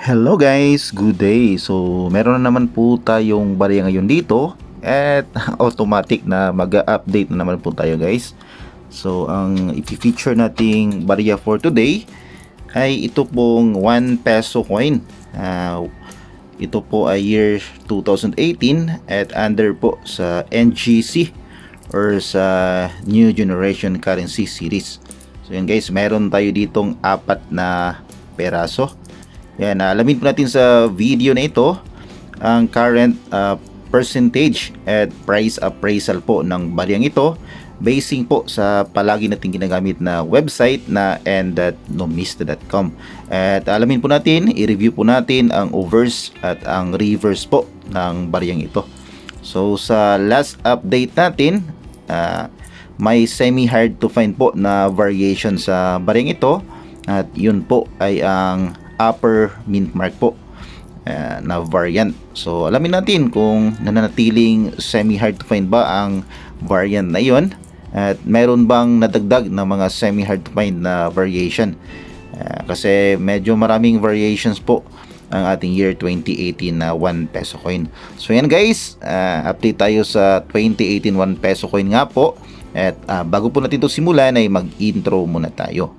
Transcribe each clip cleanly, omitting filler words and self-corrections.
Hello guys, good day. So, meron na naman po tayong barya ngayon dito at automatic na mag-update na naman po tayo guys. So, ang i-feature nating barya for today ay ito pong 1 peso coin. Ito po ay year 2018 at under po sa NGC or sa New Generation Currency Series. So, yan guys, meron tayo ditong 4 na peraso. Yan, alamin po natin sa video na ito ang current percentage at price appraisal po ng baryang ito basing po sa palagi nating ginagamit na website na n.numista.com. At alamin po natin, i-review po natin ang overs at ang reverse po ng baryang ito. So sa last update natin, may semi-hard to find po na variation sa baryang ito at yun po ay ang upper mint mark po na variant. So alamin natin kung nananatiling semi-hard to find ba ang variant na iyon at meron bang nadagdag na mga semi-hard to find na variation. Kasi medyo maraming variations po ang ating year 2018 na 1 peso coin. So yan guys, update tayo sa 2018 1 peso coin nga po. At bago po natin ito simulan ay mag-intro muna tayo.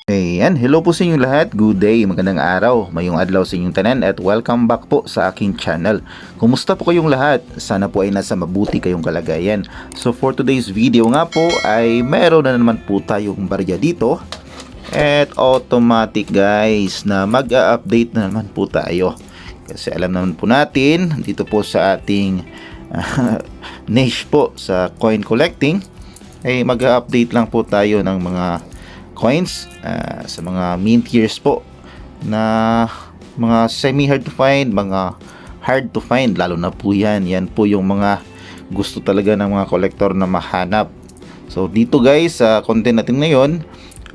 Ayan, hello po sa inyong lahat, good day, magandang araw, mayong adlaw sa inyong tanan at welcome back po sa aking channel. Kumusta po kayong lahat? Sana po ay nasa mabuti kayong kalagayan. So for today's video nga po ay meron na naman po tayong barya dito at automatic guys na mag-a-update na naman po tayo. Kasi alam naman po natin dito po sa ating niche po sa coin collecting ay mag-a-update lang po tayo ng mga coins sa mga mint years po na mga semi hard to find, mga hard to find, lalo na po yan po yung mga gusto talaga ng mga collector na mahanap. So dito guys sa content natin ngayon,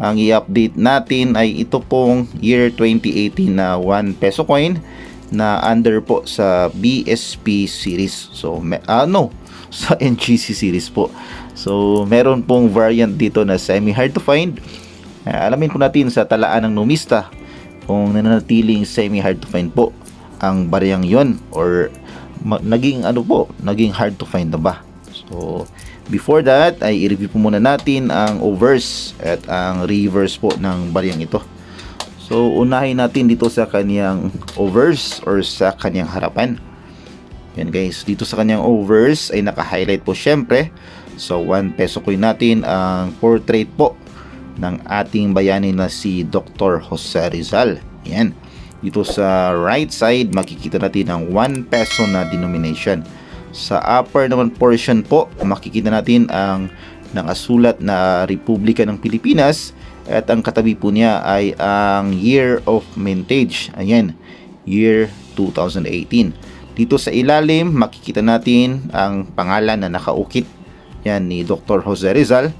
ang i-update natin ay ito pong year 2018 na 1 peso coin na under po sa BSP series. So sa NGC series po. So meron pong variant dito na semi hard to find. Alamin po natin sa talaan ng numista kung nananatiling semi-hard to find po ang baryang yon or naging hard to find na ba. So before that ay i-review po muna natin ang overs at ang reverse po ng baryang ito. So unahin natin dito sa kanyang overs or sa kanyang harapan. Yan guys, dito sa kanyang overs ay naka-highlight po syempre. So 1 peso coin natin ang portrait po ng ating bayani na si Dr. Jose Rizal. Yan. Dito sa right side, makikita natin ang 1 peso na denomination. Sa upper naman portion po, makikita natin ang nakasulat na Republika ng Pilipinas at ang katabi po niya ay ang year of mintage. Ayan, year 2018. Dito sa ilalim, makikita natin ang pangalan na nakaukit. Yan ni Dr. Jose Rizal.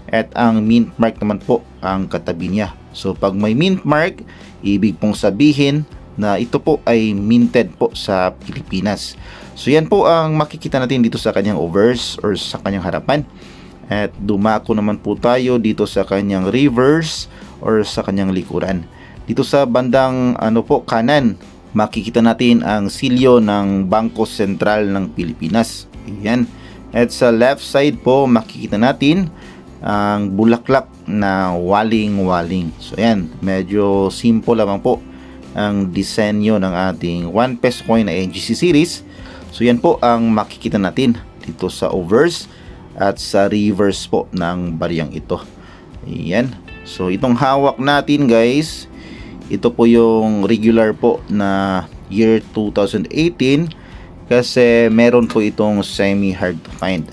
At ang mint mark naman po ang katabi niya. So pag may mint mark, ibig pong sabihin na ito po ay minted po sa Pilipinas. So yan po ang makikita natin dito sa kanyang overs or sa kanyang harapan. At dumako naman po tayo dito sa kanyang reverse or sa kanyang likuran. Dito sa bandang kanan, makikita natin ang silyo ng Bangko Sentral ng Pilipinas. Ayan. At sa left side po, makikita natin ang bulaklak na waling-waling. So yan, medyo simple lamang po ang disenyo ng ating 1 peso coin na NGC series. So yan po ang makikita natin dito sa overs at sa reverse po ng baryang ito. Ayan. So itong hawak natin guys, ito po yung regular po na year 2018 kasi meron po itong semi hard to find.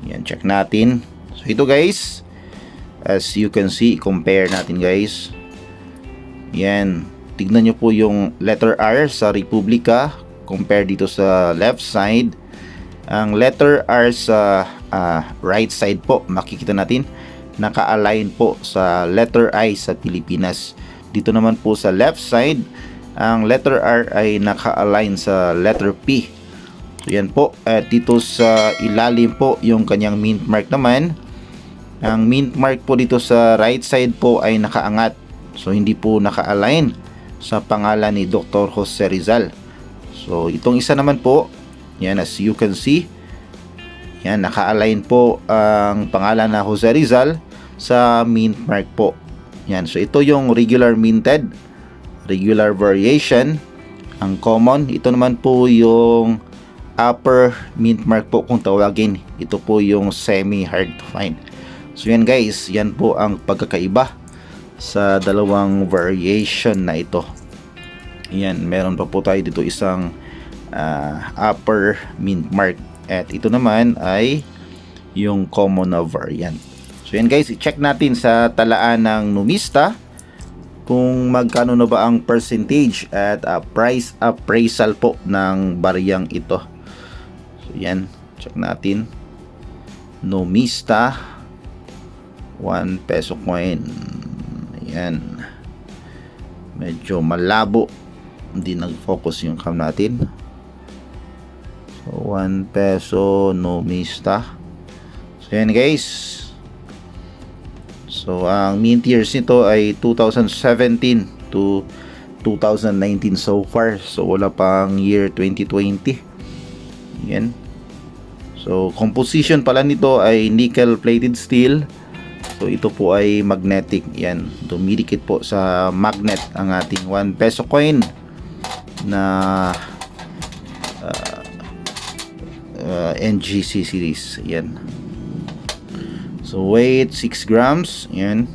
Yan, check natin. So ito guys, as you can see, compare natin guys. Yan, tignan nyo po yung letter R sa Republika compare dito sa left side. Ang letter R sa right side po, makikita natin naka-align po sa letter I sa Pilipinas. Dito naman po sa left side, ang letter R ay naka-align sa letter P So yan po, at dito sa ilalim po yung kanyang mint mark naman. Ang mint mark po dito sa right side po ay nakaangat. So hindi po naka-align sa pangalan ni Dr. Jose Rizal. So itong isa naman po, yan as you can see, yan naka-align po ang pangalan na Jose Rizal sa mint mark po. Yan, so ito yung regular minted, regular variation, ang common. Ito naman po yung upper mint mark po kung tawagin. Ito po yung semi hard to find. So yan guys, yan po ang pagkakaiba sa dalawang variation na ito. Yan, meron pa po tayo dito isang upper mint mark, at ito naman ay yung common na variant. So yan guys, i-check natin sa talaan ng Numista kung magkano na ba ang percentage at price appraisal po ng bariyang ito. So yan, check natin. Numista 1 peso coin. Ayan. Medyo malabo. Hindi nag-focus yung cam natin. So 1 peso Numista. So yan guys. So ang mint years nito ay 2017 to 2019 so far. So wala pang year 2020. Yan. So composition pala nito ay nickel plated steel. So ito po ay magnetic. Yan, dumidikit po sa magnet ang ating 1 peso coin na NGC series. Yan. So weight 6 grams. Yan.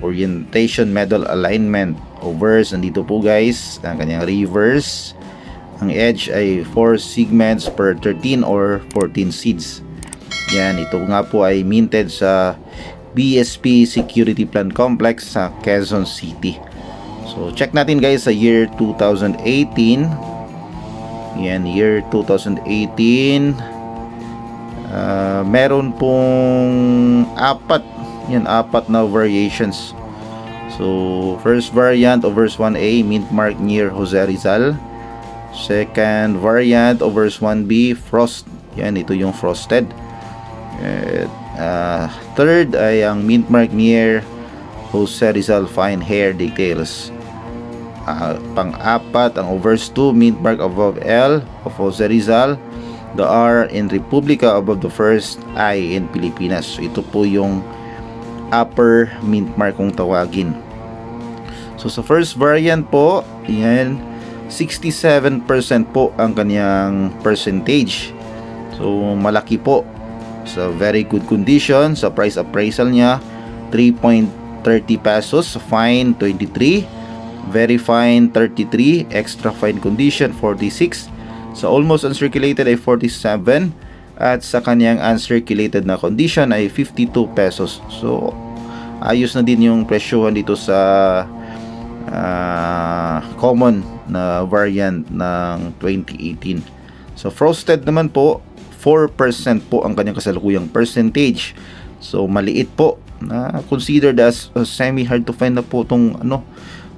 Orientation, medal alignment, overs, nandito po guys ang kanyang reverse. Ang edge ay 4 segments per 13 or 14 seeds. Yan, ito nga po ay minted sa BSP Security Plan Complex sa Quezon City. So check natin guys sa year 2018. Yan, year 2018. Meron pong apat na variations. So first variant, overs 1A, mint mark near Jose Rizal. Second variant, overs 1B, frost. Yan, ito yung frosted. Third ay ang mint mark near Jose Rizal, fine hair details. Pang-apat ang overs 2, mint mark above L of Jose Rizal, the R in Republica above the first I in Pilipinas. So ito po yung upper mint mark kung tawagin. So sa first variant po, yan, 67% po ang kanyang percentage. So malaki po. Sa very good condition. Sa price appraisal niya 3.30 pesos. Fine 23, very fine 33, extra fine condition 46. Sa almost uncirculated ay 47, at sa kanyang uncirculated na condition ay 52 pesos. So ayos na din yung presyohan dito sa common na variant ng 2018. So frosted naman po, 4% po ang kanyang kasalukuyang percentage. So maliit po, na considered as semi hard to find na po itong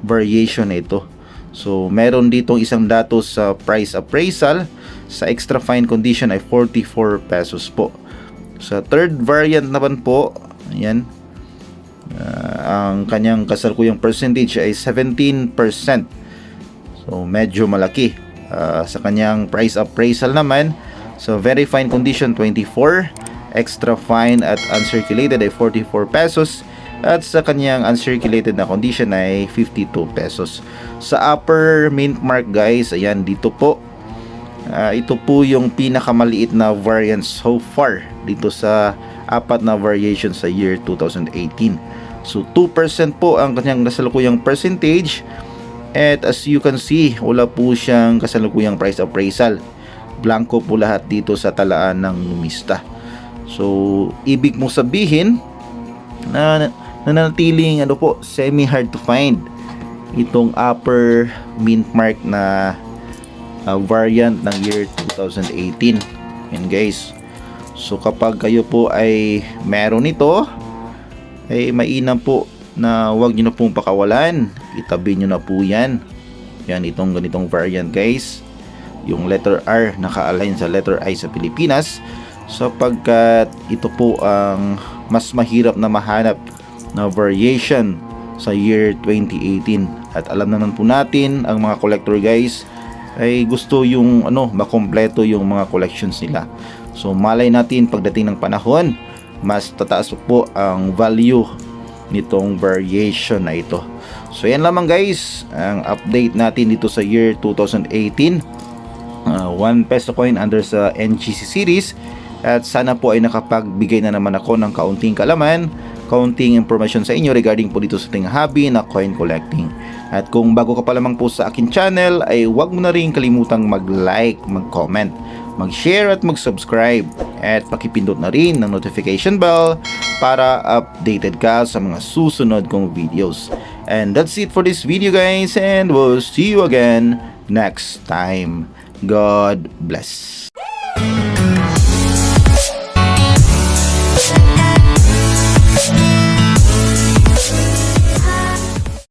variation na ito. So meron ditong isang datos sa price appraisal. Sa extra fine condition ay 44 pesos po. Sa third variant naman po, ayan, ang kanyang kasalukuyang percentage ay 17%. So medyo malaki. Sa kanyang price appraisal naman, so very fine condition 24, extra fine at uncirculated ay 44 pesos, at sa kanyang uncirculated na condition ay 52 pesos. Sa upper mint mark guys, ayan, dito po, ito po yung pinakamaliit na variant so far dito sa apat na variation sa year 2018. So 2% po ang kanyang kasalukuyang percentage, at as you can see, wala po siyang kasalukuyang price appraisal. Blanco po lahat dito sa talaan ng Numista. So ibig mo sabihin na nanatiling semi hard to find itong upper mint mark na variant ng year 2018. Yan guys. So kapag kayo po ay meron ito, ay mainam po na huwag nyo na pong pakawalan. Itabi nyo na po yan. Yan, itong ganitong variant guys. yung letter R naka-align sa letter I sa Pilipinas, sapagkat ito po ang mas mahirap na mahanap na variation sa year 2018. At alam naman po natin, ang mga collector guys ay gusto yung makompleto yung mga collections nila. So malay natin pagdating ng panahon, mas tataas po ang value nitong variation na ito. So yan lamang guys ang update natin dito sa year 2018. 1 peso coin under sa NGC series, at sana po ay nakapagbigay na naman ako ng kaunting kalaman, kaunting information sa inyo regarding po dito sa ating hobby na coin collecting. At kung bago ka pa lamang po sa akin channel, ay huwag mo na rin kalimutang mag-like, mag-comment, mag-share at mag-subscribe, at pakipindot na rin ng notification bell para updated ka sa mga susunod kong videos. And that's it for this video guys, and we'll see you again next time. God bless.